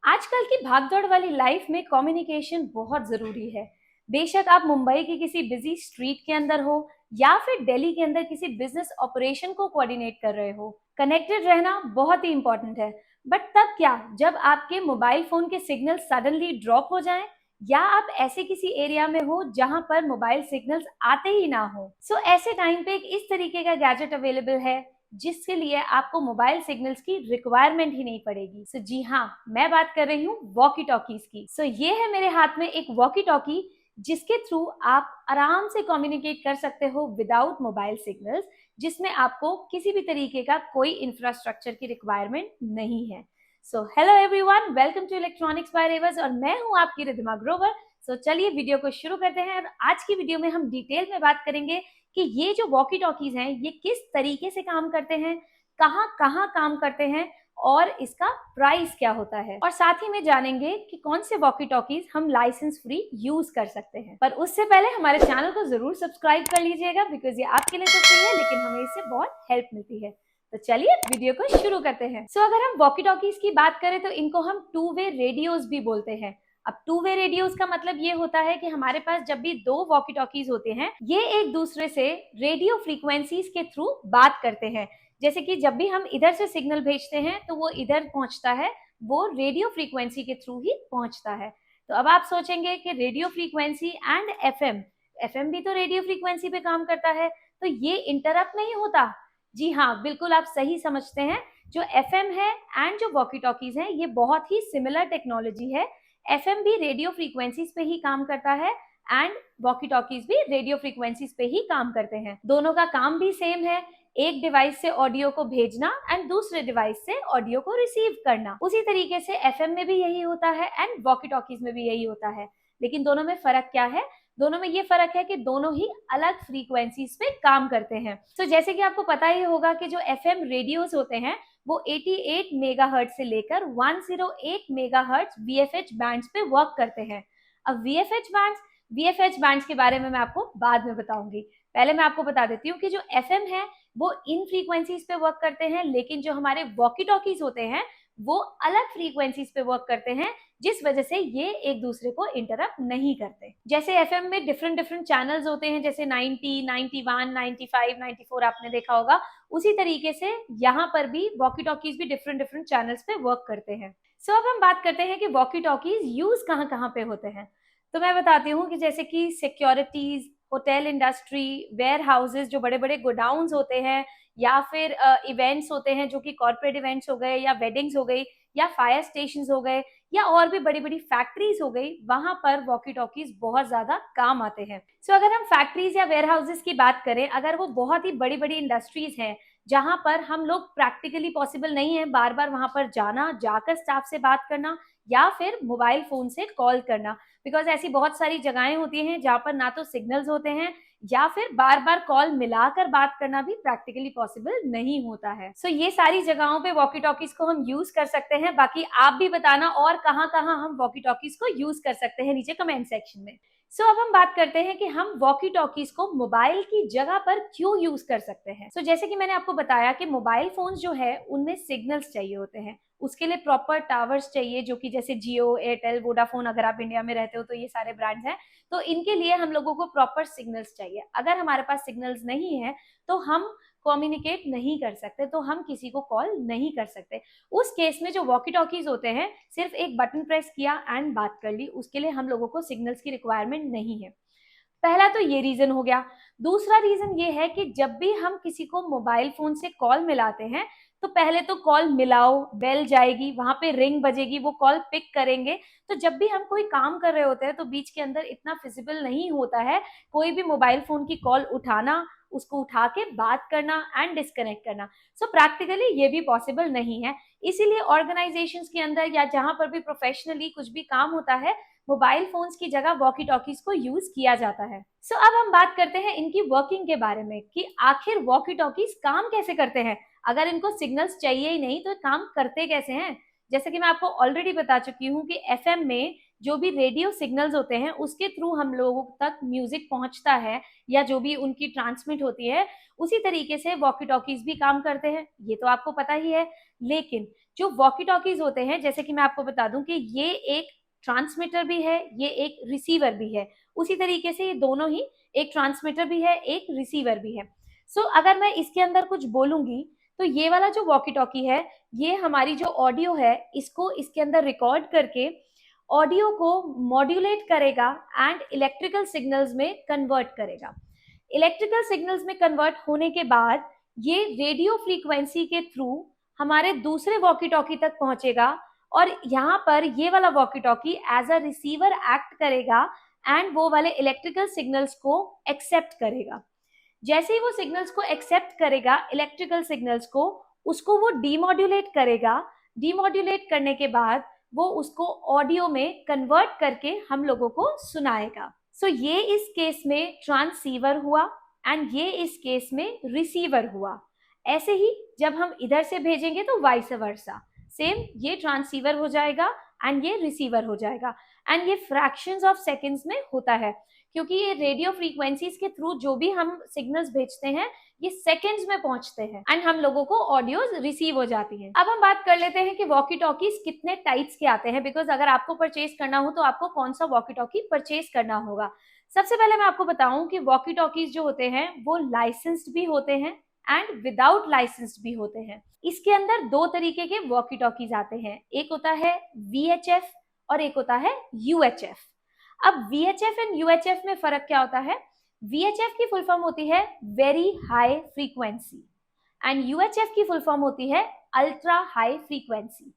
आजकल की भागदौड़ वाली लाइफ में कम्युनिकेशन बहुत जरूरी है। बेशक आप मुंबई की किसी बिजी स्ट्रीट के अंदर हो या फिर दिल्ली के अंदर किसी बिजनेस ऑपरेशन को कोऑर्डिनेट कर रहे हो, कनेक्टेड रहना बहुत ही इंपॉर्टेंट है। बट तब क्या, जब आपके मोबाइल फोन के सिग्नल सडनली ड्रॉप हो जाएं या आप ऐसे किसी एरिया में हो जहां पर मोबाइल सिग्नल्स आते ही ना हो। ऐसे टाइम पे एक इस तरीके का गैजेट अवेलेबल है जिसके लिए आपको मोबाइल सिग्नल्स की रिक्वायरमेंट ही नहीं पड़ेगी। जी हाँ, मैं बात कर रही हूँ वॉकी टॉकीज की। ये है मेरे हाथ में एक वॉकी टॉकी जिसके थ्रू आप आराम से कम्युनिकेट कर सकते हो विदाउट मोबाइल सिग्नल्स, जिसमें आपको किसी भी तरीके का कोई इंफ्रास्ट्रक्चर की रिक्वायरमेंट नहीं है। Hello everyone, welcome to electronics by reverse और मैं हूँ आपकी रिधिमा ग्रोवर। चलिए वीडियो को शुरू करते हैं और आज की वीडियो में हम डिटेल में बात करेंगे कि ये जो वॉकी टॉकीज हैं ये किस तरीके से काम करते हैं, कहाँ कहाँ काम करते हैं और इसका प्राइस क्या होता है, और साथ ही में जानेंगे कि कौन से वॉकी टॉकीज हम लाइसेंस फ्री यूज कर सकते हैं। पर उससे पहले हमारे चैनल को जरूर सब्सक्राइब कर लीजिएगा, बिकॉज ये आपके लिए तो फ्री है लेकिन हमें इससे बहुत हेल्प मिलती है। तो चलिए वीडियो को शुरू करते हैं। अगर हम वॉकी टॉकीज की बात करें तो इनको हम टू वे रेडियोज भी बोलते हैं। अब टू वे रेडियोस का मतलब ये होता है कि हमारे पास जब भी दो वॉकी टॉकीज होते हैं ये एक दूसरे से रेडियो फ्रीक्वेंसीज के थ्रू बात करते हैं। जैसे कि जब भी हम इधर से सिग्नल भेजते हैं तो वो इधर पहुंचता है, वो रेडियो फ्रीक्वेंसी के थ्रू ही पहुंचता है। तो अब आप सोचेंगे कि radio frequency and FM, FM भी तो रेडियो फ्रीक्वेंसी पे काम करता है, तो ये इंटरप्ट नहीं होता? जी हाँ, बिल्कुल आप सही समझते हैं। जो एफएम है एंड जो वॉकी टॉकीज है ये बहुत ही सिमिलर टेक्नोलॉजी है। एफएम भी रेडियो फ्रीक्वेंसीज पे ही काम करता है एंड वॉकी टॉकीज भी रेडियो फ्रीक्वेंसीज पे ही काम करते हैं। दोनों का काम भी सेम है, एक डिवाइस से ऑडियो को भेजना एंड दूसरे डिवाइस से ऑडियो को रिसीव करना। उसी तरीके से एफएम में भी यही होता है एंड वॉकी टॉकीज में भी यही होता है। लेकिन दोनों में फर्क क्या है? दोनों में ये फर्क है कि दोनों ही अलग फ्रीक्वेंसीज पे काम करते हैं। जैसे कि आपको पता ही होगा कि जो एफएम रेडियोज होते हैं वो 88 मेगाहर्ट्ज से लेकर 108 मेगाहर्ट्ज वीएफएच बैंड्स पे वर्क करते हैं। अब वीएफएच बैंड्स के बारे में मैं आपको बाद में बताऊंगी। पहले मैं आपको बता देती हूँ कि जो एफएम है वो इन फ्रीक्वेंसीज पे वर्क करते हैं, लेकिन जो हमारे वॉकी टॉकीज होते हैं वो अलग फ्रीक्वेंसीज पे वर्क करते हैं, जिस वजह से ये एक दूसरे को इंटरप्ट नहीं करते। जैसे एफएम में डिफरेंट डिफरेंट चैनल्स होते हैं, जैसे 90, 91, 95, 94 आपने देखा होगा, उसी तरीके से यहाँ पर भी वॉकी टॉकीज भी डिफरेंट डिफरेंट चैनल्स पे वर्क करते हैं। अब हम बात करते हैं कि वॉकी टॉकीज यूज कहाँ कहाँ पे होते हैं। तो मैं बताती हूँ कि जैसे कि securities, hotel industry, warehouses, जो बड़े बड़े गोडाउन्स होते हैं, या फिर इवेंट्स होते हैं जो कि कॉर्पोरेट इवेंट्स हो गए या वेडिंग्स हो गई या फायर स्टेशन हो गए या और भी बड़ी बड़ी फैक्ट्रीज हो गई, वहां पर वॉकी टॉकीज बहुत ज्यादा काम आते हैं। अगर हम फैक्ट्रीज या वेयर हाउसेज की बात करें, अगर वो बहुत ही बड़ी बड़ी इंडस्ट्रीज हैं जहां पर हम लोग प्रैक्टिकली पॉसिबल नहीं है बार बार वहां पर जाना, जाकर स्टाफ से बात करना या फिर मोबाइल फोन से कॉल करना, बिकॉज ऐसी बहुत सारी जगहें होती हैं जहां पर ना तो सिग्नल्स होते हैं या फिर बार बार कॉल मिलाकर बात करना भी प्रैक्टिकली पॉसिबल नहीं होता है। ये सारी जगहों पे वॉकी टॉकीज को हम यूज कर सकते हैं। बाकी आप भी बताना और कहाँ कहाँ हम वॉकी टॉकीज को यूज कर सकते हैं नीचे कमेंट सेक्शन में। अब हम बात करते हैं कि हम वॉकी टॉकीज को मोबाइल की जगह पर क्यों यूज कर सकते हैं। जैसे कि मैंने आपको बताया कि मोबाइल फोन्स जो है उनमें सिग्नल्स चाहिए होते हैं, उसके लिए प्रॉपर टावर्स चाहिए, जो कि जैसे जियो, एयरटेल, वोडाफोन, अगर आप इंडिया में रहते हो तो ये सारे ब्रांड्स हैं, तो इनके लिए हम लोगों को प्रॉपर सिग्नल्स चाहिए। अगर हमारे पास सिग्नल्स नहीं है तो हम कम्युनिकेट नहीं कर सकते, तो हम किसी को कॉल नहीं कर सकते। उस केस में जो वॉकी टॉकीज होते हैं, सिर्फ एक बटन प्रेस किया एंड बात कर ली, उसके लिए हम लोगों को सिग्नल्स की रिक्वायरमेंट नहीं है। पहला तो ये रीजन हो गया। दूसरा रीजन ये है कि जब भी हम किसी को मोबाइल फोन से कॉल मिलाते हैं तो पहले तो कॉल मिलाओ, बेल जाएगी, वहां पे रिंग बजेगी, वो कॉल पिक करेंगे। तो जब भी हम कोई काम कर रहे होते हैं तो बीच के अंदर इतना फिजिबल नहीं होता है कोई भी मोबाइल फोन की कॉल उठाना, उसको उठा के बात करना एंड डिस्कनेक्ट करना। प्रैक्टिकली ये भी पॉसिबल नहीं है। इसीलिए ऑर्गेनाइजेशंस के अंदर या जहां पर भी प्रोफेशनली कुछ भी काम होता है, मोबाइल फोन्स की जगह वॉकी टॉकीज को यूज किया जाता है। अब हम बात करते हैं इनकी वर्किंग के बारे में कि आखिर वॉकी टॉकीज काम कैसे करते हैं। अगर इनको सिग्नल्स चाहिए ही नहीं तो काम करते कैसे हैं? जैसे कि मैं आपको ऑलरेडी बता चुकी हूँ कि एफएम में जो भी रेडियो सिग्नल्स होते हैं उसके थ्रू हम लोगों तक म्यूजिक पहुंचता है या जो भी उनकी ट्रांसमिट होती है, उसी तरीके से वॉकी टॉकीज भी काम करते हैं, ये तो आपको पता ही है। लेकिन जो वॉकी टॉकीज होते हैं, जैसे कि मैं आपको बता दूं कि ये एक ट्रांसमीटर भी है, ये एक रिसीवर भी है, उसी तरीके से ये दोनों ही, एक ट्रांसमीटर भी है, एक रिसीवर भी है। सो अगर मैं इसके अंदर कुछ बोलूंगी तो ये वाला जो वॉकी टॉकी है, ये हमारी जो ऑडियो है इसको इसके अंदर रिकॉर्ड करके ऑडियो को मॉड्यूलेट करेगा एंड इलेक्ट्रिकल सिग्नल्स में कन्वर्ट करेगा। इलेक्ट्रिकल सिग्नल्स में कन्वर्ट होने के बाद ये रेडियो फ्रीक्वेंसी के थ्रू हमारे दूसरे वॉकी टॉकी तक पहुंचेगा और यहाँ पर ये वाला walkie talkie as a receiver act करेगा एंड वो वाले इलेक्ट्रिकल सिग्नल्स को एक्सेप्ट करेगा। जैसे ही वो सिग्नल्स को एक्सेप्ट करेगा, इलेक्ट्रिकल सिग्नल्स को, उसको वो डीमॉड्यूलेट करेगा। डीमॉड्यूलेट करने के बाद वो उसको ऑडियो में कन्वर्ट करके हम लोगों को सुनाएगा। सो ये इस केस में ट्रांसीवर हुआ एंड ये इस केस में रिसीवर हुआ। ऐसे ही जब हम इधर से भेजेंगे तो वाइस वर्सा, सेम ये ट्रांसीवर हो जाएगा एंड ये रिसीवर हो जाएगा। एंड ये फ्रैक्शंस ऑफ सेकंड्स में होता है, क्योंकि ये रेडियो फ्रीक्वेंसीज के थ्रू जो भी हम सिग्नल्स भेजते हैं ये सेकंड्स में पहुंचते हैं एंड हम लोगों को ऑडियो रिसीव हो जाती है। अब हम बात कर लेते हैं कि वॉकी टॉकीज कितने टाइप्स के आते हैं, बिकॉज अगर आपको परचेज करना हो तो आपको कौन सा वॉकी टॉकी परचेज करना होगा। सबसे पहले मैं आपको बताऊं कि वॉकी टॉकीज जो होते हैं वो लाइसेंस्ड भी होते हैं एंड विदाउट लाइसेंस्ड भी होते हैं। इसके अंदर दो तरीके के वॉकी टॉकीज आते हैं, एक होता है VHF और एक होता है UHF। अब VHF एंड UHF में फर्क क्या होता है? VHF की फुल फॉर्म होती है very high frequency and UHF की फुल फॉर्म होती है अल्ट्रा हाई फ्रीक्वेंसी।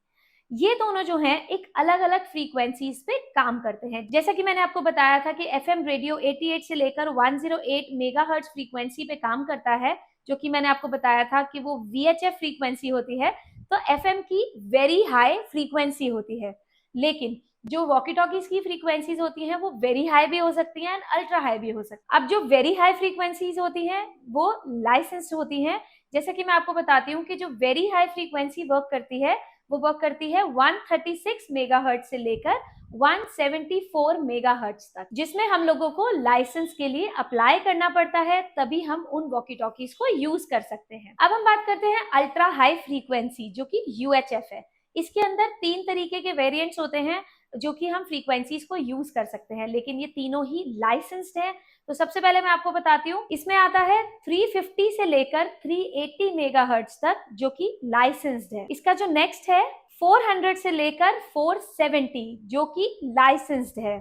ये दोनों जो हैं एक अलग अलग फ्रीक्वेंसीज पे काम करते हैं। जैसा कि मैंने आपको बताया था कि FM रेडियो 88 से लेकर 108 मेगाहर्ट्ज फ्रीक्वेंसी पे काम करता है, जो कि मैंने आपको बताया था कि वो VHF फ्रीक्वेंसी होती है, तो FM की वेरी हाई फ्रीक्वेंसी होती है। लेकिन जो वॉकी टॉकीज की फ्रीक्वेंसीज होती हैं वो वेरी हाई भी हो सकती हैं एंड अल्ट्रा हाई भी हो सकती हैं। अब जो वेरी हाई फ्रीक्वेंसीज होती हैं वो लाइसेंस्ड होती हैं। जैसे कि मैं आपको बताती हूँ कि जो वेरी हाई फ्रीक्वेंसी वर्क करती है वो वर्क करती है 136 मेगाहर्ट्ज से लेकर 174 मेगाहर्ट्ज तक, जिसमें हम लोगों को लाइसेंस के लिए अप्लाई करना पड़ता है, तभी हम उन वॉकी टॉकीज को यूज कर सकते हैं। अब हम बात करते हैं अल्ट्रा हाई फ्रीक्वेंसी, जो कि UHF है। इसके अंदर तीन तरीके के वेरिएंट्स होते हैं जो कि हम फ्रीक्वेंसीज को यूज कर सकते हैं, लेकिन ये तीनों ही लाइसेंस्ड है। तो सबसे पहले मैं आपको बताती हूँ, इसमें आता है 350 से लेकर 380 मेगाहर्ट्ज तक, जो कि लाइसेंस्ड है। इसका जो नेक्स्ट है 400 से लेकर 470, जो कि लाइसेंस्ड है।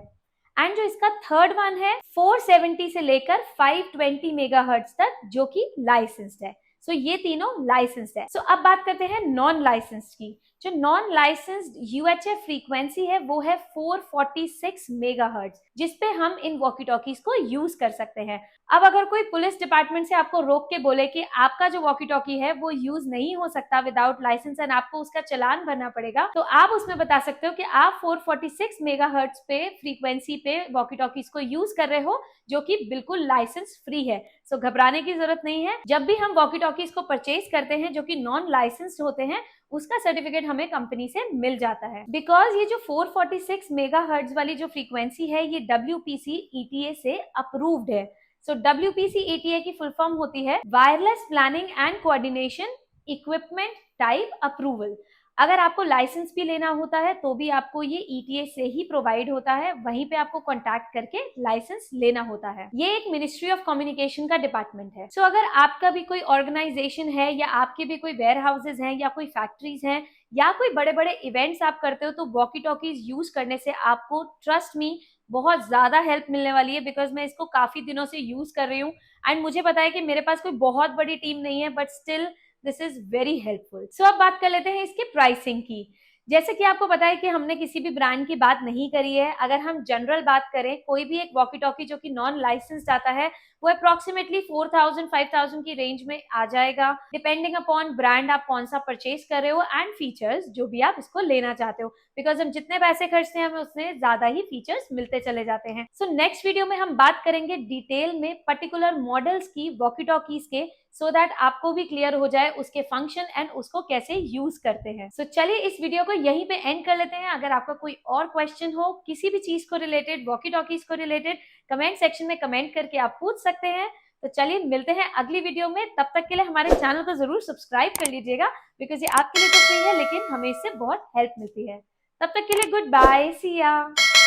एंड जो इसका थर्ड वन है 470 से लेकर 520 मेगाहर्ट्ज तक, जो कि लाइसेंस्ड है। सो ये तीनों लाइसेंस्ड है। सो अब बात करते हैं नॉन लाइसेंस्ड की। जो नॉन लाइसेंस्ड UHF फ्रीक्वेंसी है वो है 446 मेगाहर्ट्ज, जिसपे हम इन वॉकी टॉकीज को यूज कर सकते हैं। अब अगर कोई पुलिस डिपार्टमेंट से आपको रोक के बोले कि आपका जो वॉकी टॉकी है वो यूज नहीं हो सकता विदाउट लाइसेंस एंड आपको उसका चालान भरना पड़ेगा, तो आप उसमें बता सकते हो कि आप 446 मेगाहर्ट्ज पे फ्रीक्वेंसी पे वॉकी टॉकीज को यूज कर रहे हो, जो कि बिल्कुल लाइसेंस फ्री है। सो घबराने की जरूरत नहीं है। जब भी हम वॉकी टॉकीज को परचेज करते हैं जो कि नॉन लाइसेंस्ड होते हैं, उसका सर्टिफिकेट हमें कंपनी से मिल जाता है। बिकॉज ये जो 446 मेगाहर्ट्ज वाली जो फ्रीक्वेंसी है ये WPC ETA से अप्रूव्ड है। सो WPC ETA की फुल फॉर्म होती है wireless planning and coordination equipment type approval. अगर आपको लाइसेंस भी लेना होता है तो भी आपको ये ETA से ही प्रोवाइड होता है, वहीं पे आपको कॉन्टैक्ट करके लाइसेंस लेना होता है। ये एक मिनिस्ट्री ऑफ कम्युनिकेशन का डिपार्टमेंट है। सो अगर आपका भी कोई ऑर्गेनाइजेशन है या आपके भी कोई वेयर हाउसेज हैं या कोई फैक्ट्रीज हैं या कोई बड़े बड़े इवेंट्स आप करते हो, तो वॉकी टॉकीज यूज करने से आपको ट्रस्ट मी बहुत ज्यादा हेल्प मिलने वाली है। बिकॉज मैं इसको काफी दिनों से यूज कर रही हूँ एंड मुझे पता है कि मेरे पास कोई बहुत बड़ी टीम नहीं है, but still this is very helpful. So अब बात कर लेते हैं इसके प्राइसिंग की। जैसे कि आपको पता है कि हमने किसी भी ब्रांड की बात नहीं करी है। अगर हम जनरल बात करें, कोई भी एक वॉकी टॉकी जो कि नॉन लाइसेंस्ड आता है वो अप्रोक्सीमेटली 4000 5000 की रेंज में आ जाएगा, डिपेंडिंग अपॉन ब्रांड आप कौन सा परचेज कर रहे हो एंड फीचर्स जो भी आप इसको लेना चाहते हो। बिकॉज हम जितने पैसे खर्चते हैं हमें उससे ज्यादा ही फीचर्स मिलते चले जाते हैं। सो नेक्स्ट वीडियो में हम बात करेंगे डिटेल में पर्टिकुलर मॉडल्स की वॉकी टॉकीज के, सो दैट आपको भी क्लियर हो जाए उसके फंक्शन एंड उसको कैसे यूज करते हैं। सो चलिए इस वीडियो को यहीं पे एंड कर लेते हैं। अगर आपका कोई और क्वेश्चन हो किसी भी चीज को रिलेटेड, वॉकी टॉकीज को रिलेटेड, कमेंट सेक्शन में कमेंट करके आप पूछ सकते हैं। तो चलिए मिलते हैं अगली वीडियो में, तब तक के लिए हमारे चैनल को जरूर सब्सक्राइब कर लीजिएगा, बिकॉज ये आपके लिए तो फ्री है लेकिन हमें इससे बहुत हेल्प मिलती है। तब तक के लिए गुड बाय, सी या।